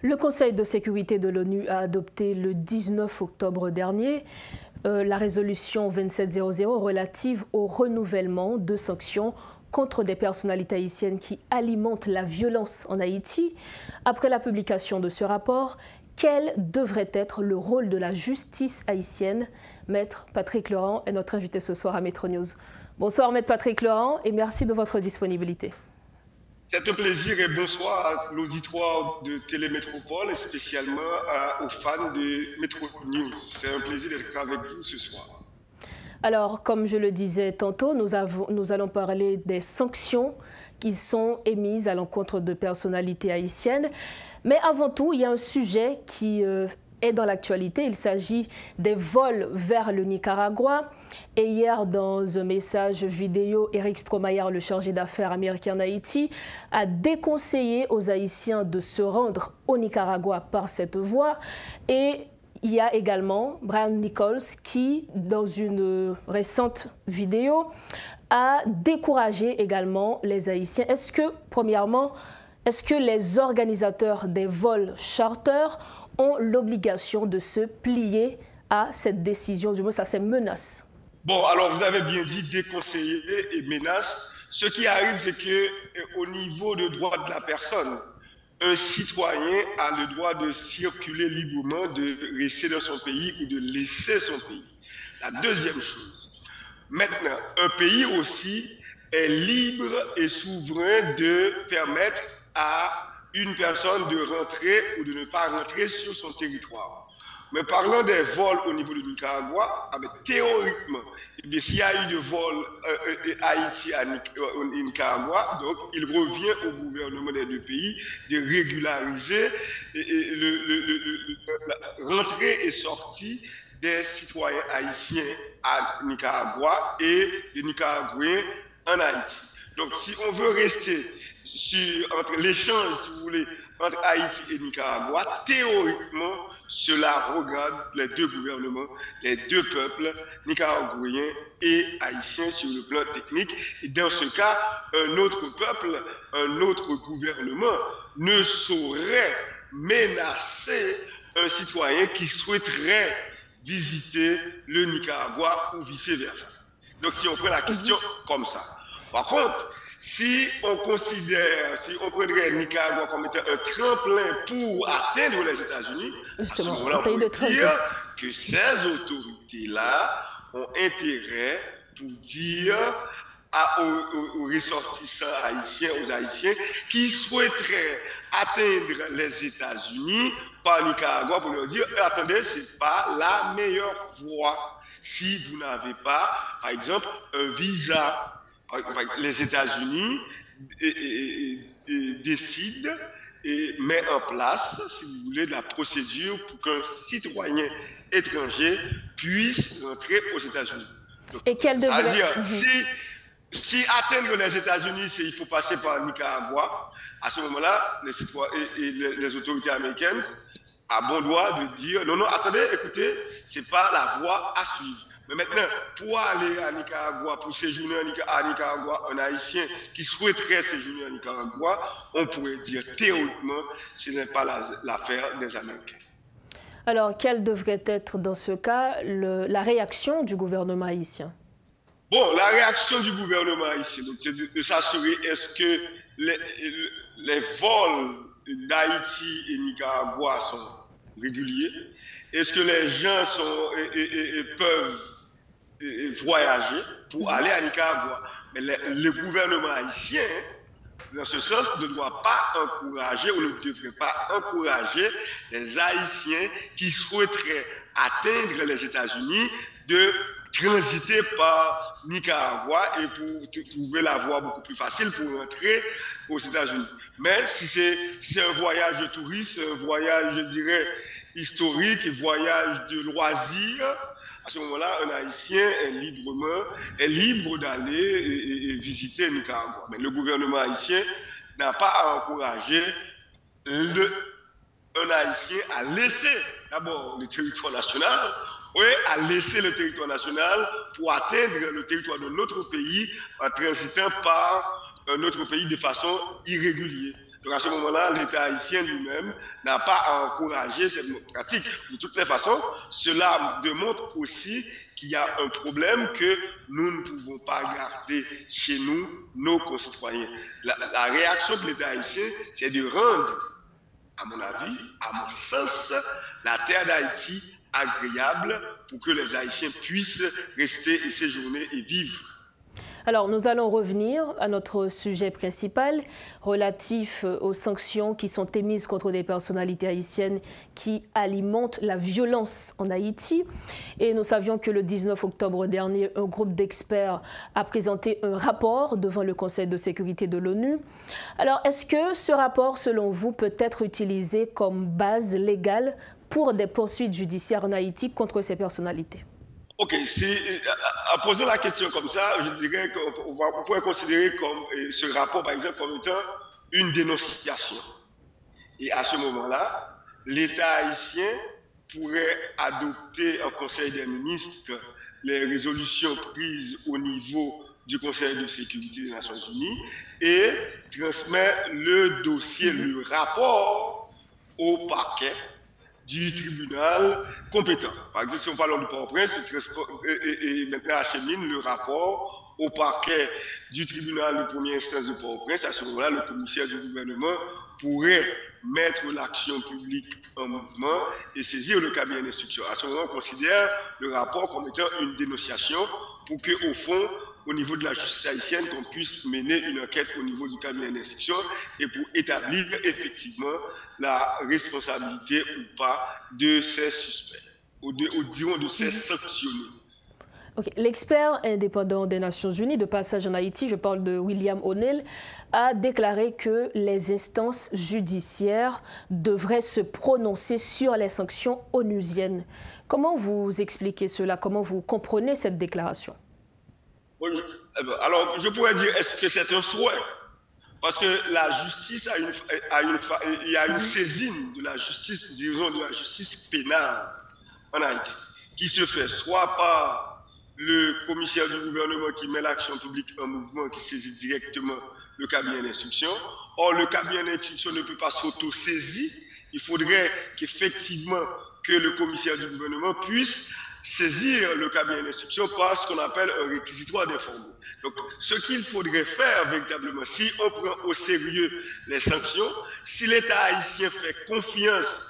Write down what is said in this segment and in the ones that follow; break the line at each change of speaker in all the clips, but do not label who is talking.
Le Conseil de sécurité de l'ONU a adopté le 19 octobre dernier la résolution 2700 relative au renouvellement de sanctions contre des personnalités haïtiennes qui alimentent la violence en Haïti. Après la publication de ce rapport, quel devrait être le rôle de la justice haïtienne? Maître Patrick Laurent est notre invité ce soir à Metro News. Bonsoir Maître Patrick Laurent et merci de votre disponibilité.
C'est un plaisir et bonsoir à l'auditoire de Télémétropole et spécialement aux fans de Metro News. C'est un plaisir d'être avec vous ce soir.
Alors, comme je le disais tantôt, nous allons parler des sanctions qui sont émises à l'encontre de personnalités haïtiennes. Mais avant tout, il y a un sujet qui est dans l'actualité. Il s'agit des vols vers le Nicaragua. Et hier, dans un message vidéo, Eric Stromayer, le chargé d'affaires américain en Haïti, a déconseillé aux Haïtiens de se rendre au Nicaragua par cette voie. Et il y a également Brian Nichols qui, dans une récente vidéo, a découragé également les Haïtiens. Est-ce que, premièrement, est-ce que les organisateurs des vols charter ont l'obligation de se plier à cette décision, du moins à ces menaces?
Bon, alors vous avez bien dit déconseiller et menaces. Ce qui arrive, c'est qu'au niveau de droit de la personne, un citoyen a le droit de circuler librement, de rester dans son pays ou de laisser son pays. La deuxième chose, maintenant, un pays aussi est libre et souverain de permettre à une personne de rentrer ou de ne pas rentrer sur son territoire. Mais parlant des vols au niveau du Nicaragua, théoriquement, s'il y a eu de vols Haïti au Nicaragua, donc il revient au gouvernement des deux pays de régulariser la rentrée et sortie des citoyens haïtiens à Nicaragua et des Nicaraguayens en Haïti. Donc si on veut rester entre l'échange, si vous voulez, entre Haïti et Nicaragua, théoriquement, cela regarde les deux gouvernements, les deux peuples, nicaraguayens et haïtiens sur le plan technique. Et dans ce cas, un autre peuple, un autre gouvernement ne saurait menacer un citoyen qui souhaiterait visiter le Nicaragua ou vice-versa. Donc si on prend la question comme ça. Par contre, si on considère, si on prendrait le Nicaragua comme étant un tremplin pour atteindre les États-Unis,
justement, un pays de transit,
dire que ces autorités-là ont intérêt pour dire aux ressortissants haïtiens, aux Haïtiens qui souhaiteraient atteindre les États-Unis par Nicaragua pour leur dire attendez, c'est pas la meilleure voie si vous n'avez pas, par exemple, un visa. Les États-Unis décident et mettent en place, si vous voulez, la procédure pour qu'un citoyen étranger puisse rentrer aux États-Unis.
Et quelle devrait...
C'est-à-dire, si atteindre les États-Unis, il faut passer par Nicaragua, à ce moment-là, les autorités américaines ont bon droit de dire non, non, attendez, écoutez, ce n'est pas la voie à suivre. Mais maintenant, pour aller à Nicaragua, pour séjourner à Nicaragua, un Haïtien qui souhaiterait séjourner à Nicaragua, on pourrait dire théoriquement, ce n'est pas l'affaire des Américains.
Alors, quelle devrait être dans ce cas la réaction du gouvernement haïtien?
Bon, la réaction du gouvernement haïtien, c'est de s'assurer est-ce que les vols d'Haïti et Nicaragua sont réguliers? Est-ce que les gens peuvent voyager pour aller à Nicaragua? Mais le gouvernement haïtien, dans ce sens, ne doit pas encourager ou ne devrait pas encourager les Haïtiens qui souhaiteraient atteindre les États-Unis de transiter par Nicaragua et pour trouver la voie beaucoup plus facile pour rentrer aux États-Unis. Mais si c'est un voyage de tourisme, un voyage, je dirais, historique, un voyage de loisirs, à ce moment-là, un Haïtien est libre d'aller visiter Nicaragua. Mais le gouvernement haïtien n'a pas à encourager un Haïtien à laisser d'abord le territoire national, oui, à laisser le territoire national pour atteindre le territoire de notre pays en transitant par un autre pays de façon irrégulière. Donc à ce moment-là, l'État haïtien lui-même n'a pas à encourager cette pratique. De toutes les façons, cela démontre aussi qu'il y a un problème que nous ne pouvons pas garder chez nous, nos concitoyens. La réaction de l'État haïtien, c'est de rendre, à mon avis, à mon sens, la terre d'Haïti agréable pour que les Haïtiens puissent rester et séjourner et vivre.
Alors, nous allons revenir à notre sujet principal relatif aux sanctions qui sont émises contre des personnalités haïtiennes qui alimentent la violence en Haïti. Et nous savions que le 19 octobre dernier, un groupe d'experts a présenté un rapport devant le Conseil de sécurité de l'ONU. Alors, est-ce que ce rapport, selon vous, peut être utilisé comme base légale pour des poursuites judiciaires en Haïti contre ces personnalités?
Ok, à poser la question comme ça, je dirais qu'on pourrait considérer comme ce rapport, par exemple, comme étant une dénonciation. Et à ce moment-là, l'État haïtien pourrait adopter en Conseil des ministres les résolutions prises au niveau du Conseil de sécurité des Nations Unies et transmettre le dossier, le rapport au parquet du tribunal compétent. Par exemple, si on parle du Port-au-Prince, et maintenant achemine le rapport au parquet du tribunal de première instance de Port-au-Prince. À ce moment-là, le commissaire du gouvernement pourrait mettre l'action publique en mouvement et saisir le cabinet d'instruction. À ce moment, on considère le rapport comme étant une dénonciation pour qu'au fond, au niveau de la justice haïtienne, qu'on puisse mener une enquête au niveau du cabinet d'instruction et pour établir effectivement la responsabilité ou pas de ces suspects, ou disons de ces sanctionnés.
Okay. L'expert indépendant des Nations Unies de passage en Haïti, je parle de William O'Neill, a déclaré que les instances judiciaires devraient se prononcer sur les sanctions onusiennes. Comment vous expliquez cela? Comment vous comprenez cette déclaration?
Alors, je pourrais dire, est-ce que c'est un souhait? Parce que la justice il y a une saisine de la justice, disons de la justice pénale en Haïti, qui se fait soit par le commissaire du gouvernement qui met l'action publique en mouvement, qui saisit directement le cabinet d'instruction. Or, le cabinet d'instruction ne peut pas s'auto-saisir. Il faudrait qu'effectivement que le commissaire du gouvernement puisse saisir le cabinet d'instruction par ce qu'on appelle un réquisitoire d'information. Donc, ce qu'il faudrait faire véritablement, si on prend au sérieux les sanctions, si l'État haïtien fait confiance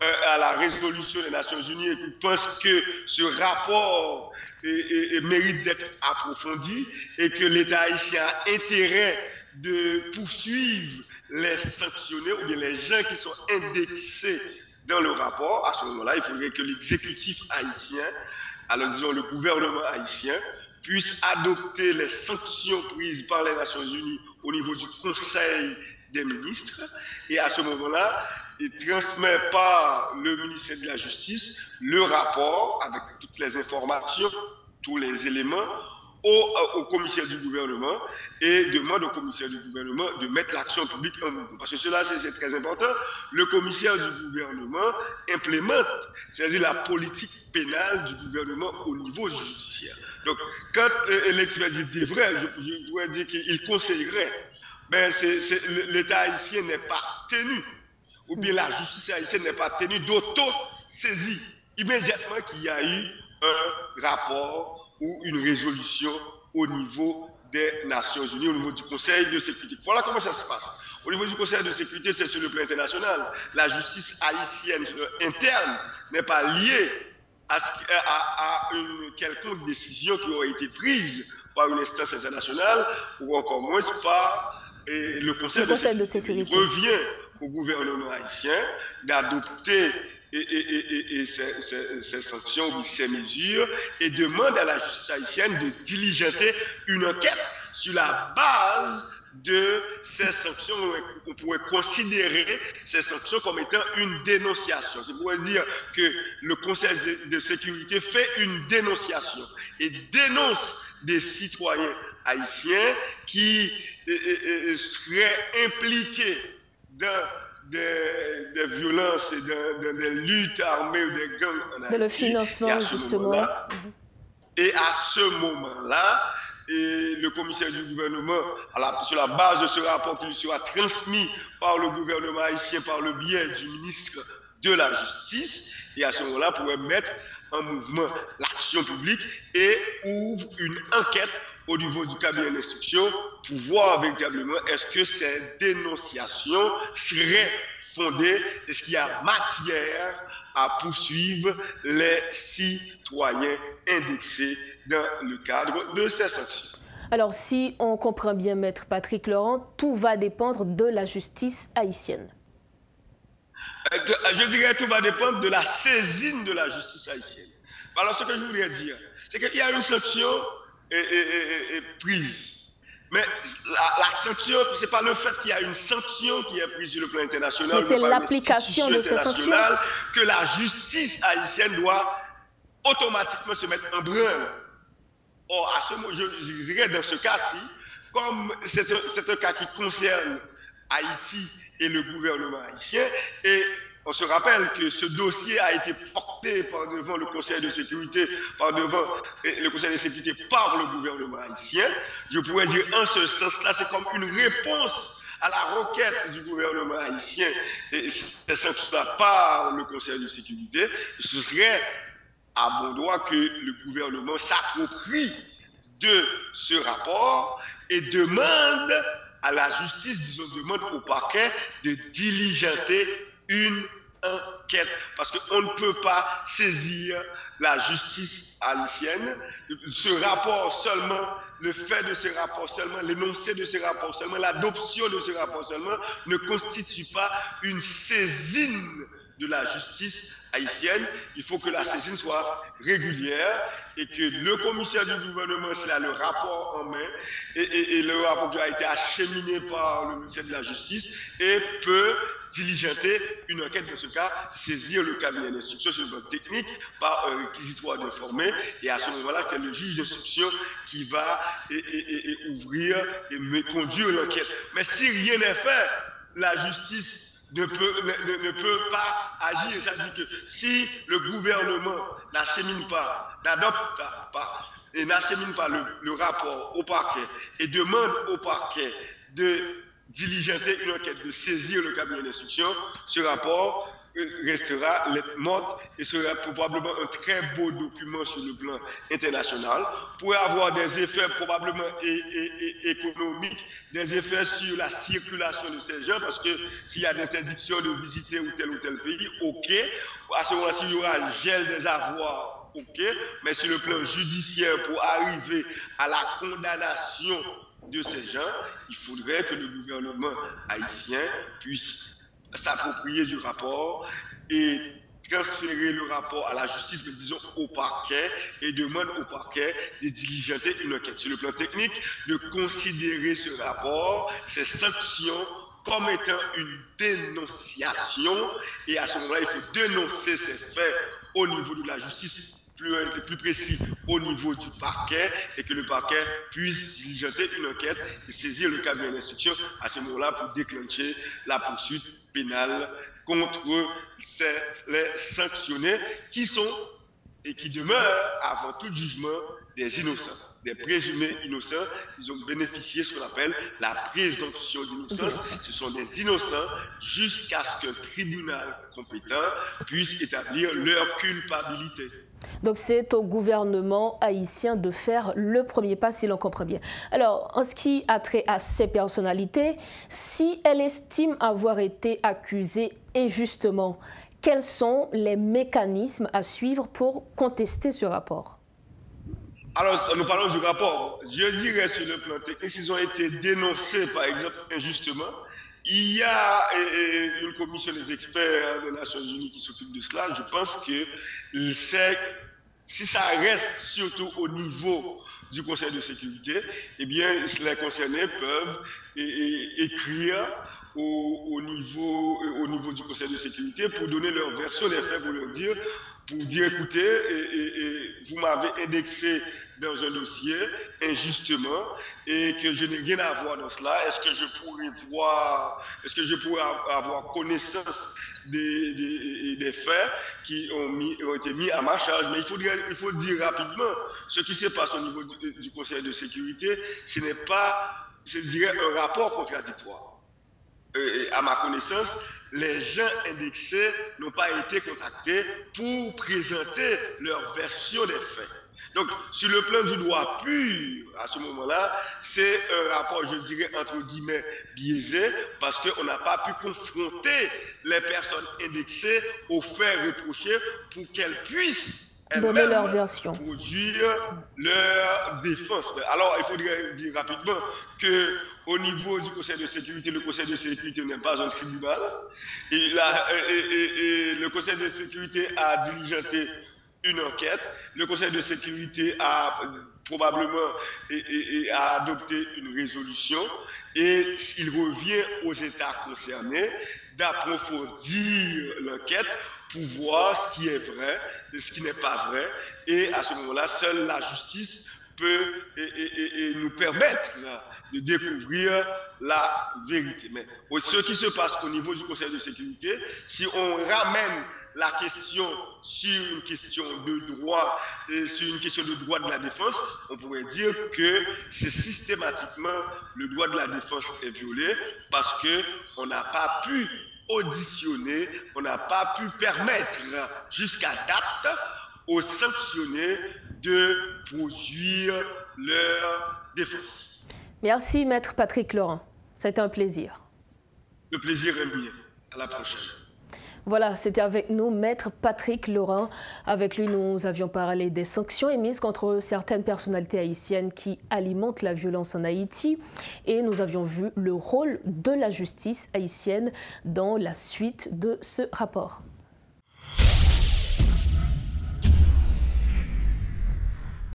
à la résolution des Nations Unies et qu'il pense que ce rapport mérite d'être approfondi et que l'État haïtien a intérêt de poursuivre les sanctionnés ou bien les gens qui sont indexés dans le rapport, à ce moment-là, il faudrait que l'exécutif haïtien, alors disons le gouvernement haïtien, puisse adopter les sanctions prises par les Nations Unies au niveau du Conseil des ministres et à ce moment-là, il transmet par le ministère de la Justice le rapport avec toutes les informations, tous les éléments au commissaire du gouvernement et demande au commissaire du gouvernement de mettre l'action publique en mouvement. Parce que cela, c'est très important. Le commissaire du gouvernement implémente, c'est-à-dire la politique pénale du gouvernement au niveau judiciaire. Donc, quand l'expert dit devrait, je dois dire qu'il conseillerait, ben l'État haïtien n'est pas tenu, ou bien la justice haïtienne n'est pas tenue d'auto-saisir immédiatement qu'il y a eu un rapport ou une résolution au niveau des Nations Unies, au niveau du Conseil de sécurité. Voilà comment ça se passe. Au niveau du Conseil de sécurité, c'est sur le plan international. La justice haïtienne interne n'est pas liée à une quelconque décision qui aurait été prise par une instance internationale ou encore moins par le Conseil de sécurité. Il revient au gouvernement haïtien d'adopter ces sanctions ou ces mesures et demande à la justice haïtienne de diligenter une enquête sur la base de ces sanctions. On pourrait considérer ces sanctions comme étant une dénonciation. C'est pour dire que le Conseil de sécurité fait une dénonciation et dénonce des citoyens haïtiens qui seraient impliqués dans des violences et des luttes armées ou des gangs en Haïti.
De le financement, justement.
Et à ce moment-là, et le commissaire du gouvernement, sur la base de ce rapport qui lui sera transmis par le gouvernement haïtien par le biais du ministre de la Justice, et à ce moment-là pourrait mettre en mouvement l'action publique et ouvre une enquête au niveau du cabinet d'instruction pour voir véritablement est-ce que ces dénonciations seraient fondées, est-ce qu'il y a matière à poursuivre les citoyens indexés dans le cadre de ces sanctions.
Alors, si on comprend bien, Maître Patrick Laurent, tout va dépendre de la justice haïtienne.
Je dirais que tout va dépendre de la saisine de la justice haïtienne. Alors, ce que je voudrais dire, c'est qu'il y a une sanction prise. Mais la sanction, ce n'est pas le fait qu'il y a une sanction qui est prise sur le plan international,
mais c'est l'application de ces sanctions
que la justice haïtienne doit automatiquement se mettre en branle. Or, à ce moment, je dirais dans ce cas-ci, comme c'est un cas qui concerne Haïti et le gouvernement haïtien, et on se rappelle que ce dossier a été porté par devant le Conseil de sécurité, par le gouvernement haïtien. Je pourrais dire en ce sens-là, c'est comme une réponse à la requête du gouvernement haïtien, et c'est sanctionné par le Conseil de sécurité. Ce serait à bon droit que le gouvernement s'approprie de ce rapport et demande à la justice, disons, demande au parquet de diligenter une enquête. Parce qu'on ne peut pas saisir la justice haïtienne. Ce rapport seulement, le fait de ce rapport seulement, l'énoncé de ce rapport seulement, l'adoption de ce rapport seulement ne constitue pas une saisine de la justice haïtienne. Il faut que la saisine soit régulière et que le commissaire du gouvernement, s'il a le rapport en main, et le rapport qui a été acheminé par le ministère de la Justice, et peut diligenter une enquête dans ce cas, saisir le cabinet d'instruction sur le plan technique par réquisitoire d'informer, et à ce moment-là, c'est le juge d'instruction qui va ouvrir et conduire l'enquête. Mais si rien n'est fait, la justice ne peut pas agir. Ça veut dire que si le gouvernement n'achemine pas, n'adopte pas et n'achemine pas le rapport au parquet et demande au parquet de diligenter une enquête, de saisir le cabinet d'instruction, ce rapport restera lettre morte et sera probablement un très beau document sur le plan international, pourrait avoir des effets probablement économiques, des effets sur la circulation de ces gens, parce que s'il y a l'interdiction de visiter ou tel pays, ok, à ce moment-là, s'il y aura un gel des avoirs, ok, mais sur le plan judiciaire, pour arriver à la condamnation de ces gens, il faudrait que le gouvernement haïtien puisse s'approprier du rapport et transférer le rapport à la justice, mais disons au parquet, et demande au parquet de diligenter une enquête. Sur le plan technique, de considérer ce rapport, ces sanctions, comme étant une dénonciation, et à ce moment-là, il faut dénoncer ces faits au niveau de la justice, plus précis au niveau du parquet, et que le parquet puisse diligenter une enquête et saisir le cabinet d'instruction à ce moment-là pour déclencher la poursuite pénale contre les sanctionnés qui sont et qui demeurent avant tout jugement des innocents, des présumés innocents. Ils ont bénéficié de ce qu'on appelle la présomption d'innocence. Ce sont des innocents jusqu'à ce qu'un tribunal compétent puisse établir leur culpabilité.
Donc c'est au gouvernement haïtien de faire le premier pas, si l'on comprend bien. Alors, en ce qui a trait à ces personnalités, si elles estiment avoir été accusées injustement, quels sont les mécanismes à suivre pour contester ce rapport?
Alors, nous parlons du rapport. Je dirais sur le plan technique, s'ils ont été dénoncés, par exemple, injustement, il y a une commission des experts des Nations Unies qui s'occupe de cela. Je pense que si ça reste surtout au niveau du Conseil de sécurité, eh bien, les concernés peuvent écrire au niveau du Conseil de sécurité pour donner leur version des faits, pour dire écoutez, vous m'avez indexé dans un dossier injustement et que je n'ai rien à voir dans cela, est-ce que je pourrais avoir connaissance des faits qui ont été mis à ma charge? Mais il faut dire rapidement, ce qui se passe au niveau du Conseil de sécurité, ce n'est pas, je dirais, un rapport contradictoire. À ma connaissance, les gens indexés n'ont pas été contactés pour présenter leur version des faits. Donc, sur le plan du droit pur, à ce moment-là, c'est un rapport, je dirais, entre guillemets, biaisé, parce qu'on n'a pas pu confronter les personnes indexées aux faits reprochés pour qu'elles puissent
donner leur version,
produire leur défense. Alors, il faudrait dire rapidement qu'au niveau du Conseil de sécurité, le Conseil de sécurité n'est pas un tribunal. Et le Conseil de sécurité a diligenté une enquête. Le Conseil de sécurité a probablement a adopté une résolution et il revient aux États concernés d'approfondir l'enquête pour voir ce qui est vrai et ce qui n'est pas vrai. Et à ce moment-là, seule la justice peut nous permettre de découvrir la vérité. Mais ce qui se passe au niveau du Conseil de sécurité, si on ramène la question sur une question de droit, sur une question de droit de la défense, on pourrait dire que c'est systématiquement le droit de la défense est violé parce qu'on n'a pas pu auditionner, on n'a pas pu permettre jusqu'à date aux sanctionnés de produire leur défense.
Merci, Maître Patrick Laurent. C'était un plaisir.
Le plaisir est mien. À la prochaine.
Voilà, c'était avec nous Maître Patrick Laurent. Avec lui, nous avions parlé des sanctions émises contre certaines personnalités haïtiennes qui alimentent la violence en Haïti. Et nous avions vu le rôle de la justice haïtienne dans la suite de ce rapport.